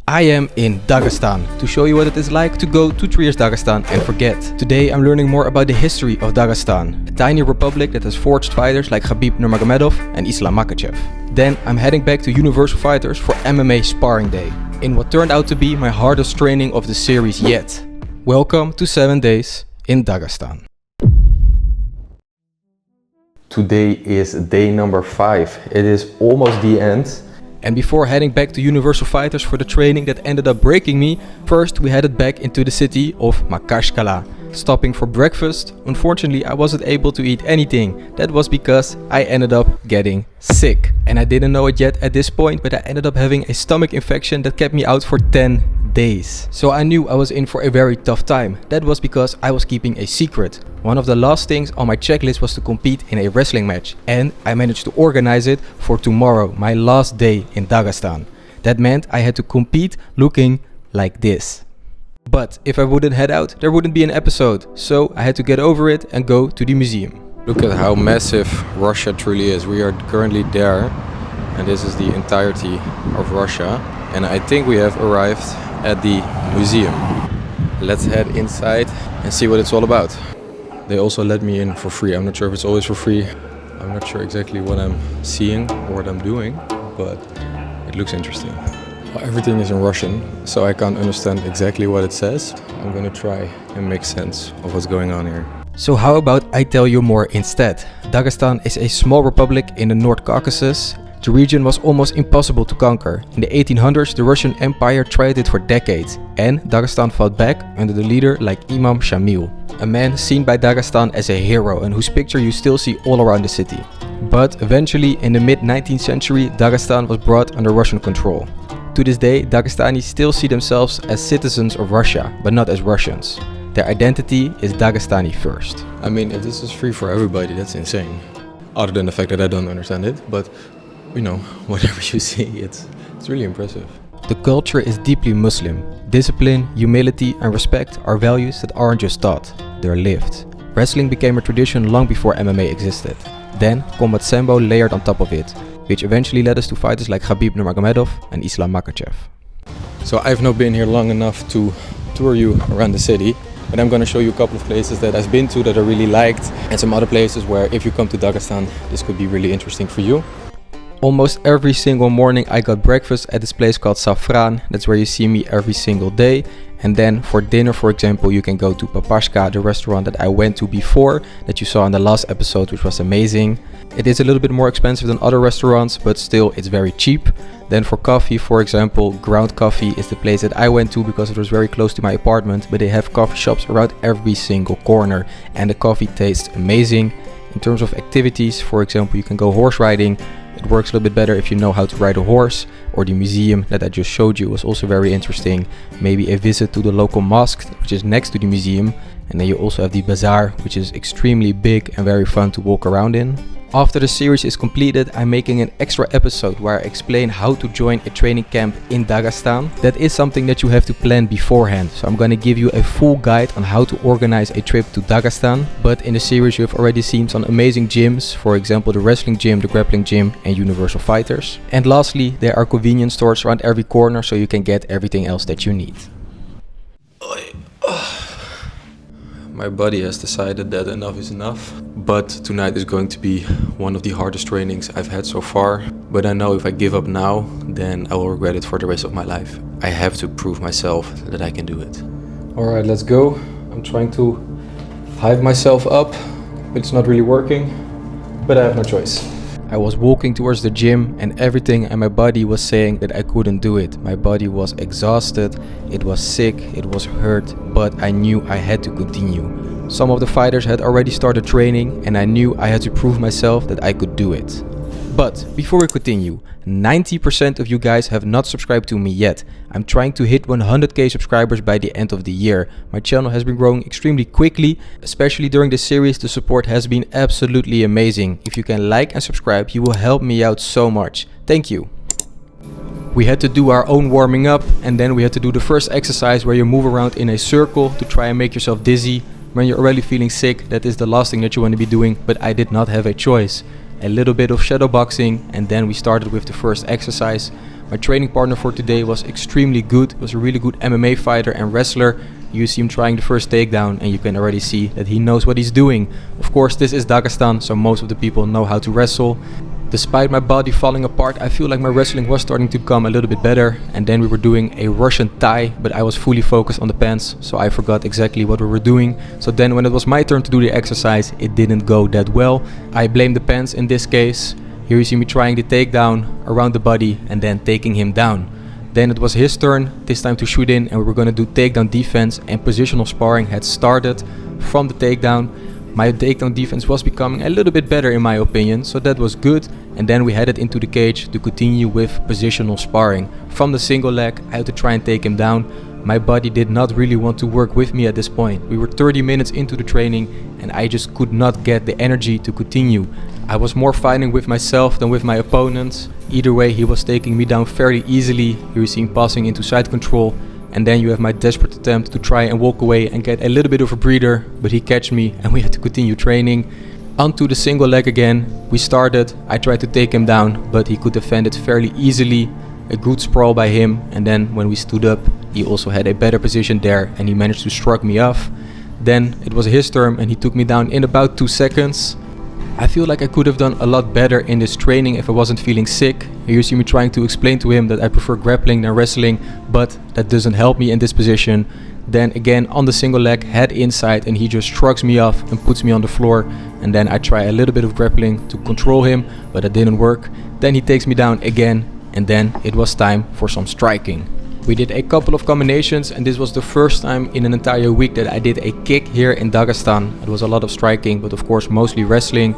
I am in Dagestan to show you what it is like to go to 3 years Dagestan and forget. Today I'm learning more about the history of Dagestan, a tiny republic that has forged fighters like Khabib Nurmagomedov and Makhachev. Then I'm heading back to Universal Fighters for MMA sparring day, in what turned out to be my hardest training of the series yet. Welcome to 7 days in Dagestan. Today is day number 5. It is almost the end. And before heading back to Universal Fighters for the training that ended up breaking me, first we headed back into the city of Makhachkala, stopping for breakfast. Unfortunately, I wasn't able to eat anything. That was because I ended up getting sick. And I didn't know it yet at this point, but I ended up having a stomach infection that kept me out for 10 days. So I knew I was in for a very tough time. That was because I was keeping a secret. One of the last things on my checklist was to compete in a wrestling match, and I managed to organize it for tomorrow, my last day in Dagestan. That meant I had to compete looking like this. But if I wouldn't head out, there wouldn't be an episode, so I had to get over it and go to the museum. Look at how massive Russia truly is. We are currently there, and this is the entirety of Russia. And I think we have arrived at the museum. Let's head inside and see what it's all about. They also let me in for free. I'm not sure if it's always for free. I'm not sure exactly what I'm seeing or what I'm doing, but it looks interesting. Well, everything is in Russian, so I can't understand exactly what it says. I'm gonna try and make sense of what's going on here. So how about I tell you more instead? Dagestan is a small republic in the North Caucasus. The region was almost impossible to conquer. In the 1800s, the Russian Empire tried it for decades, and Dagestan fought back under the leader like Imam Shamil, a man seen by Dagestan as a hero and whose picture you still see all around the city. But eventually, in the mid-19th century, Dagestan was brought under Russian control. To this day, Dagestanis still see themselves as citizens of Russia, but not as Russians. Their identity is Dagestani first. I mean, if this is free for everybody, that's insane. Other than the fact that I don't understand it, but you know, whatever you see, it's really impressive. The culture is deeply Muslim. Discipline, humility and respect are values that aren't just taught, they're lived. Wrestling became a tradition long before MMA existed. Then combat sambo layered on top of it, which eventually led us to fighters like Khabib Nurmagomedov and Makhachev. So I've not been here long enough to tour you around the city, but I'm gonna show you a couple of places that I've been to that I really liked, and some other places where if you come to Dagestan, this could be really interesting for you. Almost every single morning I got breakfast at this place called Safran. That's where you see me every single day. And then for dinner, for example, you can go to Papashka, the restaurant that I went to before, that you saw in the last episode, which was amazing. It is a little bit more expensive than other restaurants, but still it's very cheap. Then for coffee, for example, Ground Coffee is the place that I went to because it was very close to my apartment, but they have coffee shops around every single corner and the coffee tastes amazing. In terms of activities, for example, you can go horse riding. It works a little bit better if you know how to ride a horse, or the museum that I just showed you was also very interesting. Maybe a visit to the local mosque, which is next to the museum. And then you also have the bazaar, which is extremely big and very fun to walk around in. After the series is completed, I'm making an extra episode where I explain how to join a training camp in Dagestan. That is something that you have to plan beforehand. So I'm gonna give you a full guide on how to organize a trip to Dagestan. But in the series you've already seen some amazing gyms, for example the wrestling gym, the grappling gym and Universal Fighters. And lastly, there are convenience stores around every corner so you can get everything else that you need. My body has decided that enough is enough, but tonight is going to be one of the hardest trainings I've had so far. But I know if I give up now, then I will regret it for the rest of my life. I have to prove myself that I can do it. Alright, let's go. I'm trying to hype myself up, but it's not really working, but I have no choice. I was walking towards the gym and everything in my body was saying that I couldn't do it. My body was exhausted, it was sick, it was hurt, but I knew I had to continue. Some of the fighters had already started training and I knew I had to prove myself that I could do it. But before we continue, 90% of you guys have not subscribed to me yet. I'm trying to hit 100k subscribers by the end of the year. My channel has been growing extremely quickly, especially during this series. The support has been absolutely amazing. If you can like and subscribe, you will help me out so much. Thank you. We had to do our own warming up and then we had to do the first exercise where you move around in a circle to try and make yourself dizzy. When you're already feeling sick, that is the last thing that you want to be doing, but I did not have a choice. A little bit of shadow boxing and then we started with the first exercise, My training partner for today was extremely good. He was a really good MMA fighter and wrestler. You see him trying the first takedown and you can already see that he knows what he's doing. Of course, this is Dagestan, so most of the people know how to wrestle. Despite my body falling apart, I feel like my wrestling was starting to become a little bit better. And then we were doing a Russian Thai, but I was fully focused on the pants, so I forgot exactly what we were doing. So then when it was my turn to do the exercise, it didn't go that well. I blame the pants in this case. Here you see me trying the takedown around the body and then taking him down. Then it was his turn, this time to shoot in, and we were going to do takedown defense, and positional sparring had started from the takedown. My takedown defense was becoming a little bit better in my opinion, so that was good. And then we headed into the cage to continue with positional sparring. From the single leg, I had to try and take him down. My body did not really want to work with me at this point. We were 30 minutes into the training and I just could not get the energy to continue. I was more fighting with myself than with my opponents. Either way, he was taking me down fairly easily. Here you see him passing into side control. And then you have my desperate attempt to try and walk away and get a little bit of a breather, but he catch me and we had to continue training. Onto the single leg again. We started, I tried to take him down, but he could defend it fairly easily. A good sprawl by him, and then when we stood up, he also had a better position there and he managed to shrug me off. Then it was his turn and he took me down in about 2 seconds. I feel like I could have done a lot better in this training if I wasn't feeling sick. Here you see me trying to explain to him that I prefer grappling than wrestling, but that doesn't help me in this position. Then again on the single leg, head inside, and he just shrugs me off and puts me on the floor. And then I try a little bit of grappling to control him, but that didn't work. Then he takes me down again, and then it was time for some striking. We did a couple of combinations, and this was the first time in an entire week that I did a kick here in Dagestan. It was a lot of striking, but of course mostly wrestling.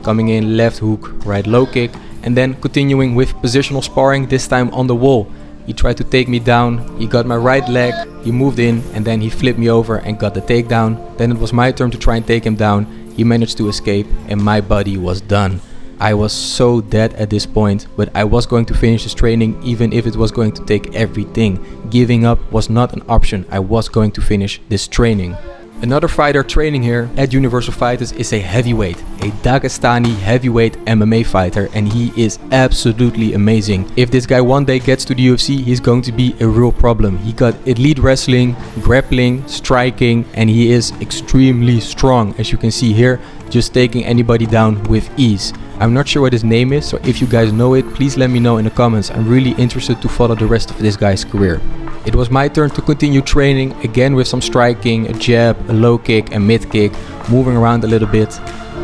Coming in left hook, right low kick, and then continuing with positional sparring, this time on the wall. He tried to take me down, he got my right leg, he moved in, and then he flipped me over and got the takedown. Then it was my turn to try and take him down. He managed to escape and my body was done. I was so dead at this point, but I was going to finish this training even if it was going to take everything. Giving up was not an option. I was going to finish this training. Another fighter training here at Universal Fighters is a heavyweight, a Dagestani heavyweight MMA fighter, and he is absolutely amazing. If this guy one day gets to the UFC, he's going to be a real problem. He got elite wrestling, grappling, striking, and he is extremely strong, as you can see here, just taking anybody down with ease. I'm not sure what his name is, so if you guys know it, please let me know in the comments. I'm really interested to follow the rest of this guy's career. It was my turn to continue training, again with some striking, a jab, a low kick and mid kick, moving around a little bit.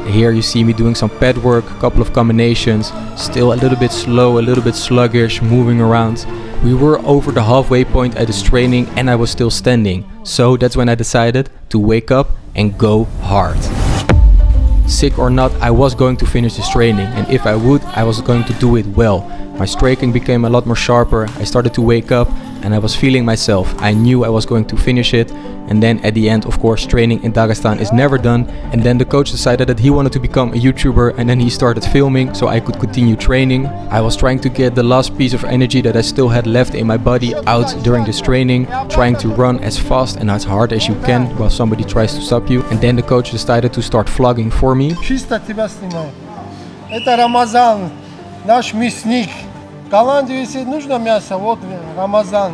Here you see me doing some pad work, a couple of combinations, still a little bit slow, a little bit sluggish, moving around. We were over the halfway point at this training and I was still standing. So that's when I decided to wake up and go hard. Sick or not, I was going to finish this training, and if I would, I was going to do it well. My striking became a lot more sharper, I started to wake up and I was feeling myself. I knew I was going to finish it, and then at the end, of course, training in Dagestan is never done. And then the coach decided that he wanted to become a YouTuber, and then he started filming so I could continue training. I was trying to get the last piece of energy that I still had left in my body out during this training, trying to run as fast and as hard as you can while somebody tries to stop you. And then the coach decided to start vlogging for me. Чисто тебя снимаю. Это Рамазан, наш мясник. Голландию, если нужно мясо, вот Рамазан.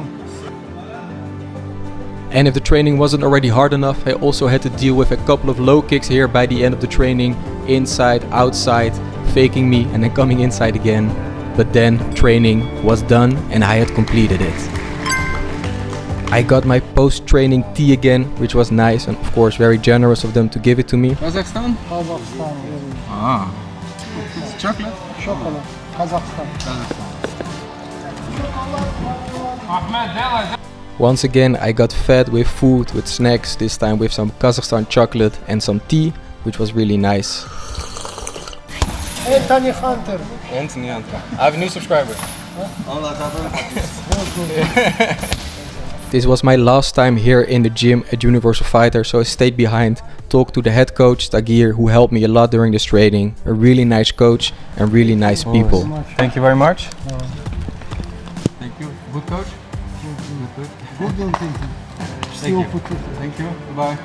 And if the training wasn't already hard enough, I also had to deal with a couple of low kicks here by the end of the training. Inside, outside, faking me and then coming inside again. But then training was done and I had completed it. I got my post-training tea again, which was nice and of course very generous of them to give it to me. Kazakhstan? Kazakhstan. Ah. It's chocolate? Chocolate. Kazakhstan. Once again, I got fed with food, with snacks, this time with some Kazakhstan chocolate and some tea, which was really nice. Anthony Hunter. Anthony Hunter. I have a new subscriber. This was my last time here in the gym at Universal Fighter, so I stayed behind, talked to the head coach, Tagir, who helped me a lot during this training. A really nice coach and really nice people. Thank you very much. Thank you. Good coach? Good. Thank you. Bye.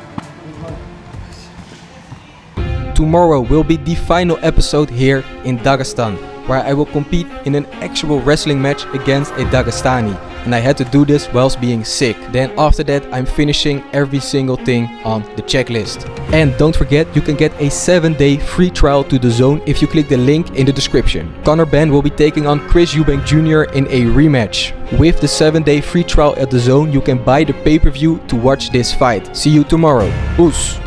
Tomorrow will be the final episode here in Dagestan. where I will compete in an actual wrestling match against a Dagestani. And I had to do this whilst being sick. Then after that I'm finishing every single thing on the checklist. And don't forget, you can get a 7-day free trial to the zone if you click the link in the description. Conor Ben will be taking on Chris Eubank Jr. in a rematch. With the 7-day free trial at the zone, you can buy the pay-per-view to watch this fight. See you tomorrow. Oes!